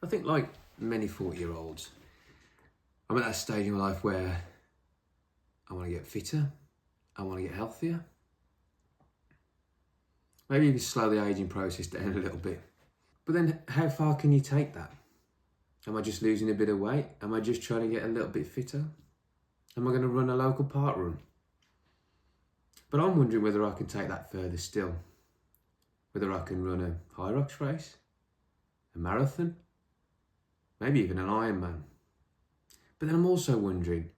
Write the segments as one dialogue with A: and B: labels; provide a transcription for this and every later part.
A: I think like many 40-year-olds, I'm at that stage in my life where I want to get fitter, I want to get healthier. Maybe even slow the aging process down a little bit. But then how far can you take that? Am I just losing a bit of weight? Am I just trying to get a little bit fitter? Am I going to run a local park run? But I'm wondering whether I can take that further still. Whether I can run a Hyrox race, a marathon, maybe even an Ironman. But then I'm also wondering,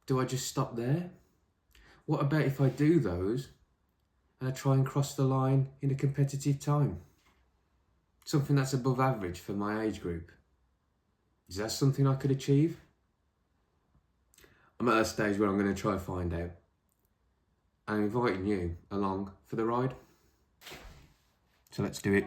A: do I just stop there? What about if I do those and I try and cross the line in a competitive time? Something that's above average for my age group. Is that something I could achieve? I'm at a stage where I'm going to try and find out. I'm inviting you along for the ride. So let's do it.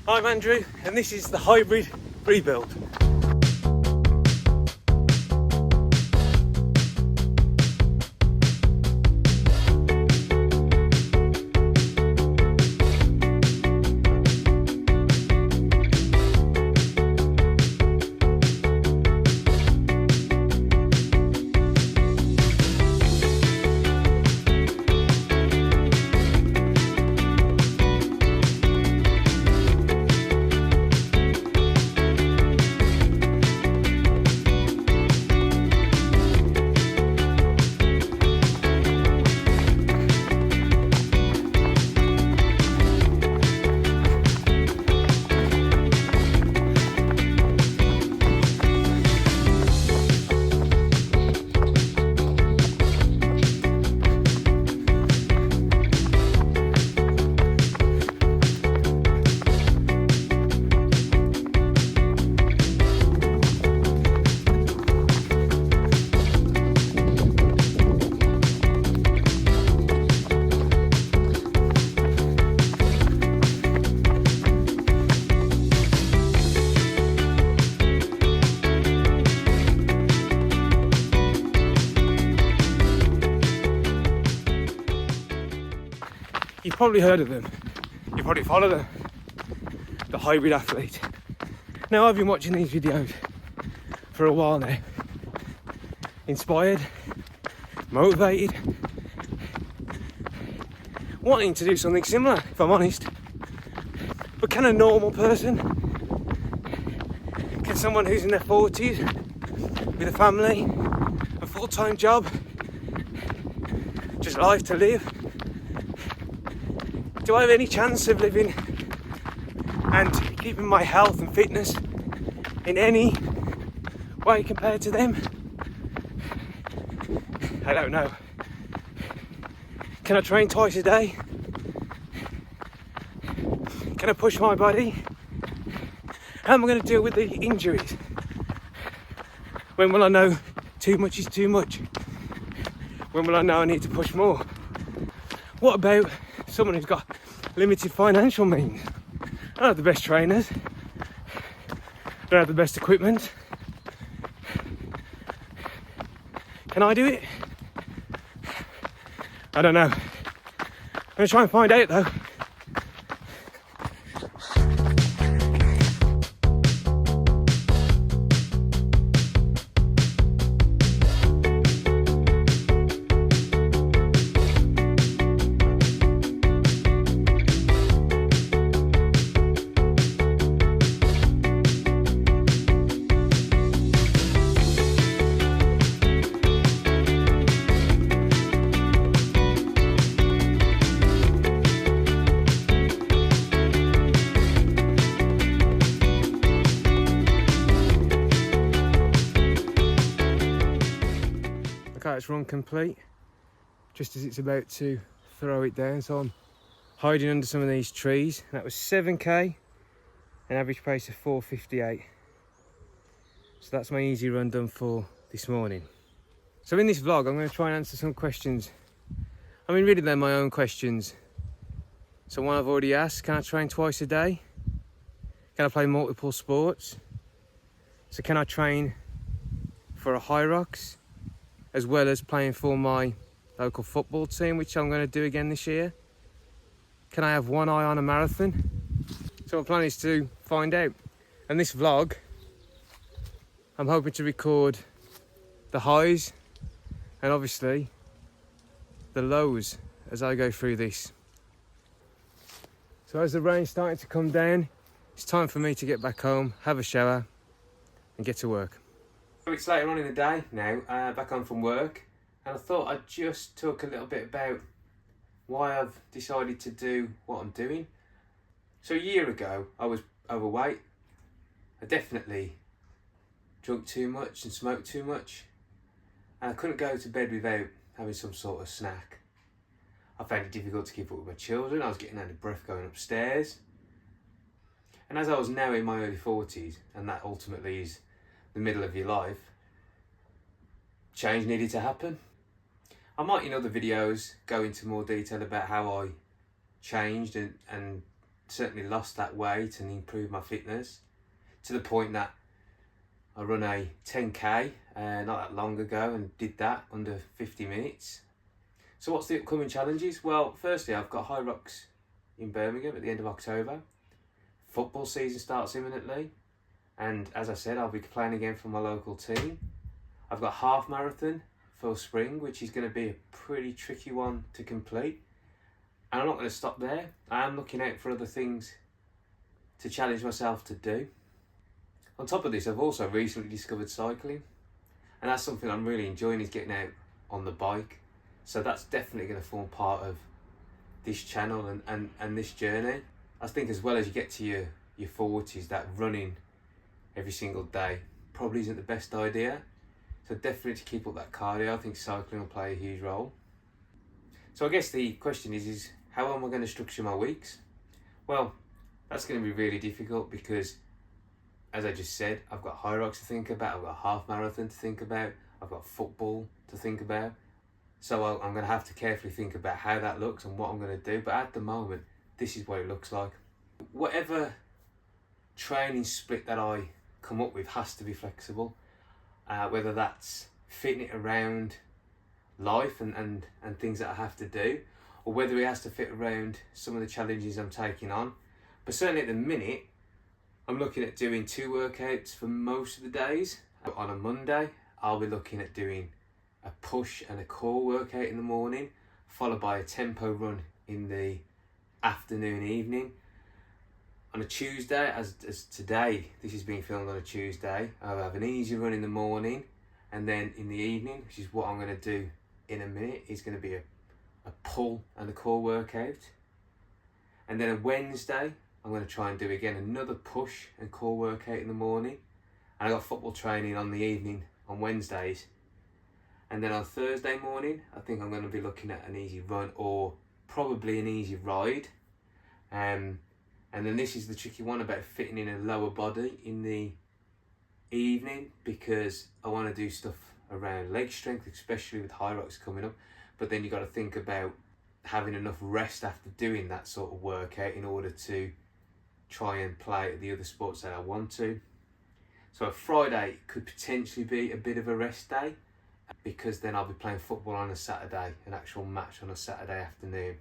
A: I'm Andrew, and this is the hybrid rebuild. You've probably heard of them, you probably follow them, the hybrid athlete. Now I've been watching these videos for a while now, inspired, motivated, wanting to do something similar, if I'm honest. But can a normal person, can someone who's in their 40s, with a family, a full-time job, just life to live, do I have any chance of living and keeping my health and fitness in any way compared to them? I don't know. Can I train twice a day? Can I push my body? How am I going to deal with the injuries? When will I know too much is too much? When will I know I need to push more? What about someone who's got limited financial means? I don't have the best trainers, I don't have the best equipment. Can I do it? I don't know. I'm going to try and find out though. its run complete, just as it's about to throw it down. So I'm hiding under some of these trees. And that was 7k, an average pace of 4:58. So that's my easy run done for this morning. So in this vlog, I'm going to try and answer some questions. I mean, really, they're my own questions. So one I've already asked, can I train twice a day? Can I play multiple sports? So can I train for a Hyrox, as well as playing for my local football team, which I'm going to do again this year? Can I have one eye on a marathon? So my plan is to find out. And this vlog, I'm hoping to record the highs and obviously the lows as I go through this. So as the rain's starting to come down, it's time for me to get back home, have a shower and get to work. So it's later on in the day now, back home from work, and I thought I'd just talk a little bit about why I've decided to do what I'm doing. So a year ago, I was overweight. I definitely drunk too much and smoked too much, and I couldn't go to bed without having some sort of snack. I found it difficult to keep up with my children. I was getting out of breath going upstairs. And as I was now in my early 40s, and that ultimately is the middle of your life, change needed to happen. I might in other videos go into more detail about how I changed and certainly lost that weight and improved my fitness to the point that I run a 10k not that long ago and did that under 50 minutes. So what's the upcoming challenges? Well, firstly, I've got Hyrox in Birmingham at the end of October. Football season starts imminently. And as I said, I'll be playing again for my local team. I've got half marathon for spring, which is going to be a pretty tricky one to complete. And I'm not going to stop there. I am looking out for other things to challenge myself to do. On top of this, I've also recently discovered cycling. And that's something I'm really enjoying, is getting out on the bike. So that's definitely going to form part of this channel and this journey. I think as well as you get to your 40s, that running every single day probably isn't the best idea. So definitely to keep up that cardio, I think cycling will play a huge role. So I guess the question is how am I going to structure my weeks? Well, that's going to be really difficult because, as I just said, I've got Hyrox to think about, I've got half marathon to think about, I've got football to think about. So I'm going to have to carefully think about how that looks and what I'm going to do. But at the moment, this is what it looks like. Whatever training split that I come up with has to be flexible. Whether that's fitting it around life and things that I have to do, or whether it has to fit around some of the challenges I'm taking on. But certainly at the minute, I'm looking at doing 2 workouts for most of the days. On a Monday, I'll be looking at doing a push and a core workout in the morning, followed by a tempo run in the afternoon, evening. On a Tuesday, as today, this is being filmed on a Tuesday, I'll have an easy run in the morning, and then in the evening, which is what I'm going to do in a minute, is going to be a pull and a core workout. And then a Wednesday, I'm going to try and do again another push and core workout in the morning. And I got football training on the evening on Wednesdays. And then on Thursday morning, I think I'm going to be looking at an easy run or probably an easy ride. And then this is the tricky one about fitting in a lower body in the evening, because I want to do stuff around leg strength, especially with Hyrox coming up. But then you've got to think about having enough rest after doing that sort of workout in order to try and play the other sports that I want to. So a Friday could potentially be a bit of a rest day, because then I'll be playing football on a Saturday, an actual match on a Saturday afternoon.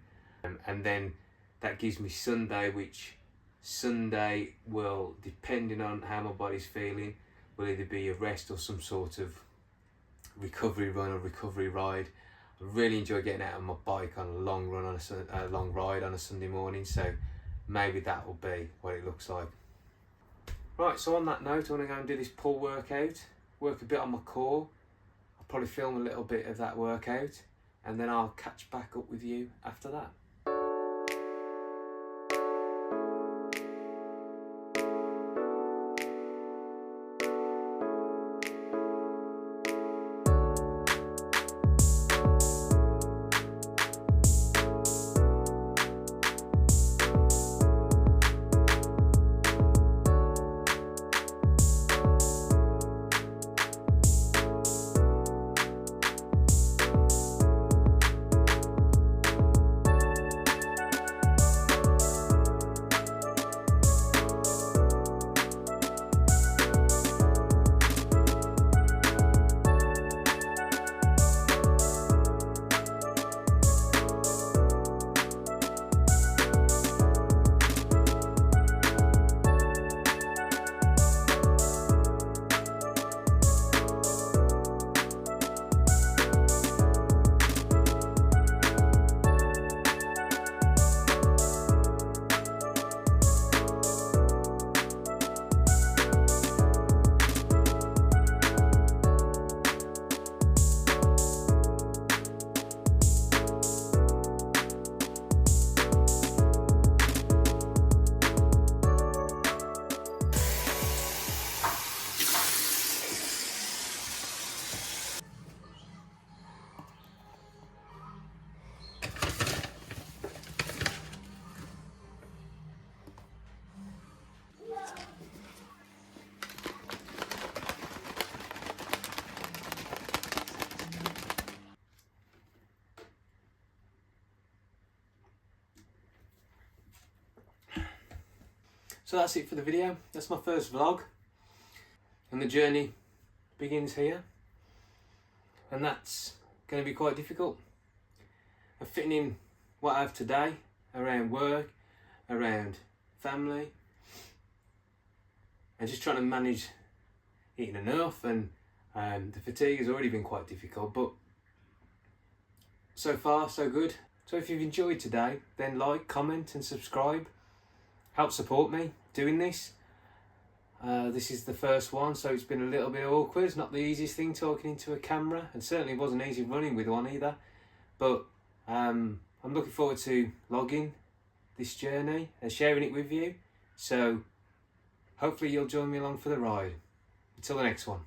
A: And then that gives me Sunday, which Sunday will, depending on how my body's feeling, will either be a rest or some sort of recovery run or recovery ride. I really enjoy getting out on my bike on a long run on a long ride on a Sunday morning, so maybe that will be what it looks like. Right, so on that note, I want to go and do this pull workout, work a bit on my core. I'll probably film a little bit of that workout, and then I'll catch back up with you after that. So that's it for the video. That's my first vlog. And the journey begins here. And that's going to be quite difficult. And fitting in what I have today around work, around family, and just trying to manage eating enough, and the fatigue has already been quite difficult, but so far so good. So if you've enjoyed today, then like, comment and subscribe. Help support me doing this. This is the first one, so it's been a little bit awkward. It's not the easiest thing talking into a camera, and certainly wasn't easy running with one either, but I'm looking forward to logging this journey and sharing it with you. So hopefully you'll join me along for the ride. Until the next one.